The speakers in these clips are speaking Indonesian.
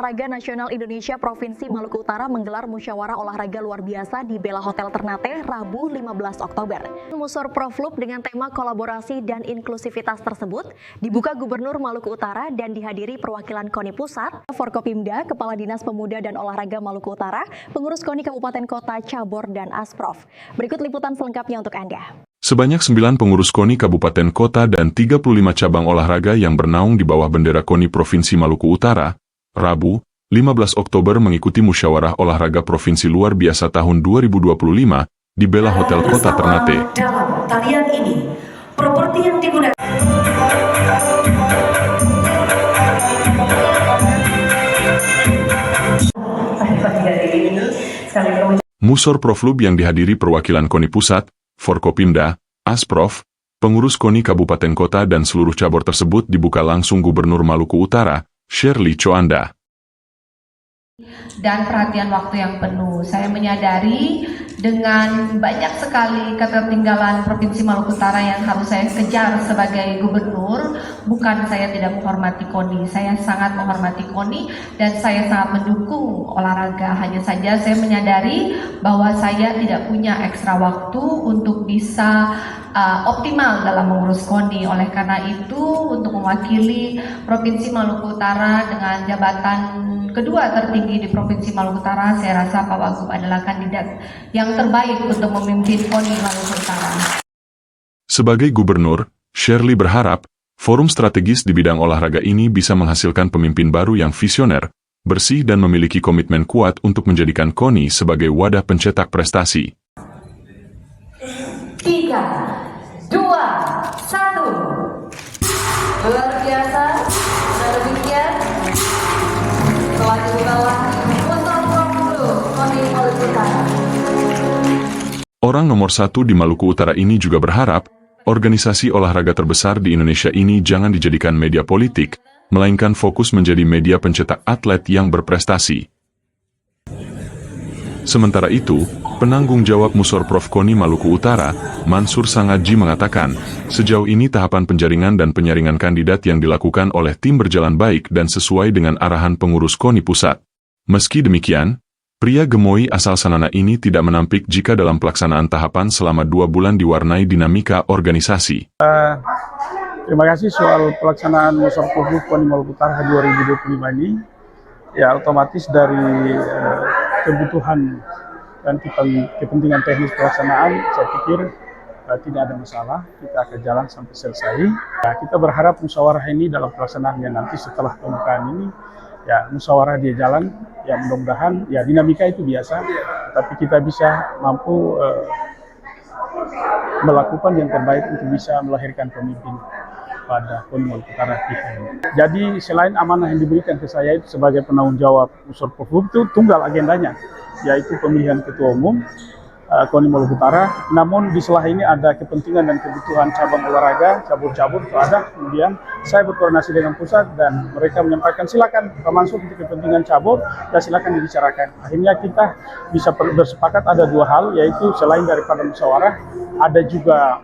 Olahraga Nasional Indonesia Provinsi Maluku Utara menggelar musyawarah olahraga luar biasa di Bella Hotel Ternate Rabu 15 Oktober. Musor Proflub dengan tema kolaborasi dan inklusivitas tersebut dibuka Gubernur Maluku Utara dan dihadiri perwakilan KONI Pusat, Forkopimda, Kepala Dinas Pemuda dan Olahraga Maluku Utara, pengurus KONI Kabupaten Kota, Cabur, dan Asprof. Berikut liputan selengkapnya untuk Anda. Sebanyak 9 pengurus KONI Kabupaten Kota dan 35 cabang olahraga yang bernaung di bawah bendera KONI Provinsi Maluku Utara, Rabu, 15 Oktober mengikuti musyawarah olahraga provinsi luar biasa tahun 2025 di Bella Hotel Kota Ternate. Dalam tarian ini, properti yang digunakan Musor Proflub yang dihadiri perwakilan KONI Pusat, Forkopimda, Asprof, pengurus KONI Kabupaten Kota dan seluruh cabur tersebut dibuka langsung Gubernur Maluku Utara, Shirley Choanda. Dan perhatian waktu yang penuh. Saya menyadari dengan banyak sekali ketertinggalan Provinsi Maluku Utara yang harus saya kejar sebagai gubernur. Bukan saya tidak menghormati KONI, saya sangat menghormati KONI dan saya sangat mendukung olahraga. Hanya saja saya menyadari bahwa saya tidak punya ekstra waktu untuk bisa optimal dalam mengurus KONI. Oleh karena itu, untuk mewakili Provinsi Maluku Utara dengan jabatan kedua tertinggi di Provinsi Maluku Utara, saya rasa Pak Wagub adalah kandidat yang terbaik untuk memimpin KONI Maluku Utara. Sebagai gubernur, Shirley berharap forum strategis di bidang olahraga ini bisa menghasilkan pemimpin baru yang visioner, bersih dan memiliki komitmen kuat untuk menjadikan KONI sebagai wadah pencetak prestasi. 3, 2, 1. Luar biasa. Demikian telah dibukalah Musor Proflub KONI Maluku Utara. Orang nomor 1 di Maluku Utara ini juga berharap organisasi olahraga terbesar di Indonesia ini jangan dijadikan media politik, melainkan fokus menjadi media pencetak atlet yang berprestasi. Sementara itu, penanggung jawab Musor Prof KONI Maluku Utara, Mansur Sangaji mengatakan, sejauh ini tahapan penjaringan dan penyaringan kandidat yang dilakukan oleh tim berjalan baik dan sesuai dengan arahan pengurus KONI Pusat. Meski demikian, pria gemoy asal Sanana ini tidak menampik jika dalam pelaksanaan tahapan selama 2 bulan diwarnai dinamika organisasi. Terima kasih soal pelaksanaan Musor Proflub KONI Maluku Utara 2025 ini. Ya, otomatis dari kebutuhan dan kepentingan teknis pelaksanaan, saya pikir tidak ada masalah, kita akan jalan sampai selesai. Ya, kita berharap musyawarah ini dalam pelaksanaannya nanti setelah pembukaan ini, ya musyawarah dia jalan, ya mudah-mudahan, ya dinamika itu biasa, tapi kita bisa mampu melakukan yang terbaik untuk bisa melahirkan pemimpin pada KONI Maluku Utara kita ini. Jadi selain amanah yang diberikan ke saya itu sebagai penanggung jawab Musor Proflub itu tunggal agendanya, yaitu pemilihan ketua umum KONI Maluku Utara. Namun di sela ini ada kepentingan dan kebutuhan cabang olahraga, cabur-cabur itu ada. Kemudian saya berkoordinasi dengan pusat dan mereka menyampaikan silakan Pak Mansur untuk kepentingan cabur dan silakan dibicarakan. Akhirnya kita bisa bersepakat ada 2 hal, yaitu selain daripada musyawarah ada juga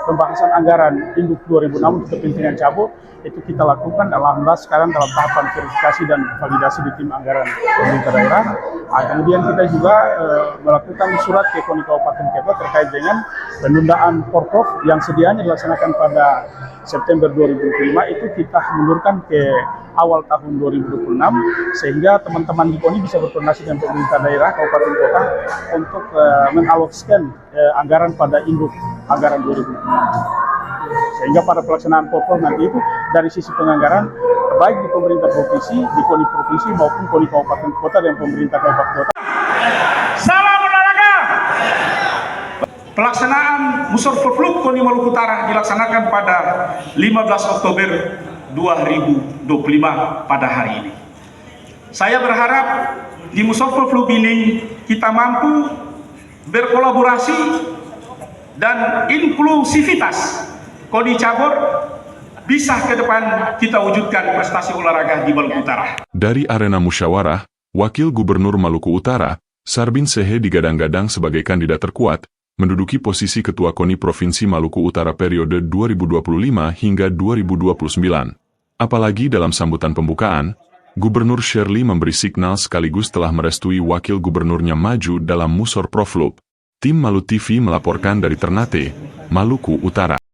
pembahasan anggaran induk 2006 untuk kepentingan cabur, itu kita lakukan alhamdulillah sekarang dalam tahapan verifikasi dan validasi di tim anggaran pemerintah daerah. Kemudian kita juga melakukan surat ke KONI Kabupaten Kota terkait dengan penundaan Porprov yang sedianya dilaksanakan pada September 2025 itu kita mundurkan ke awal tahun 2026 sehingga teman-teman di KONI bisa berkoordinasi dengan pemerintah daerah Kabupaten Kota untuk mengalokasikan anggaran pada induk anggaran 2026. Sehingga pada pelaksanaan Porprov nanti itu dari sisi penganggaran baik di pemerintah provinsi, di KONI provinsi maupun KONI Kabupaten Kota dan pemerintah Kabupaten Kota. Salam olahraga. Pelaksanaan Musor Proflub KONI Maluku Utara dilaksanakan pada 15 Oktober 2025 pada hari ini. Saya berharap di Musor Proflub ini kita mampu berkolaborasi dan inklusivitas KONI cabur bisa ke depan kita wujudkan prestasi olahraga di Maluku Utara. Dari arena musyawarah, Wakil Gubernur Maluku Utara, Sarbin Sehe digadang-gadang sebagai kandidat terkuat, menduduki posisi Ketua KONI Provinsi Maluku Utara periode 2025 hingga 2029. Apalagi dalam sambutan pembukaan, Gubernur Shirley memberi signal sekaligus telah merestui wakil gubernurnya maju dalam Musor Proflub. Tim Malu TV melaporkan dari Ternate, Maluku Utara.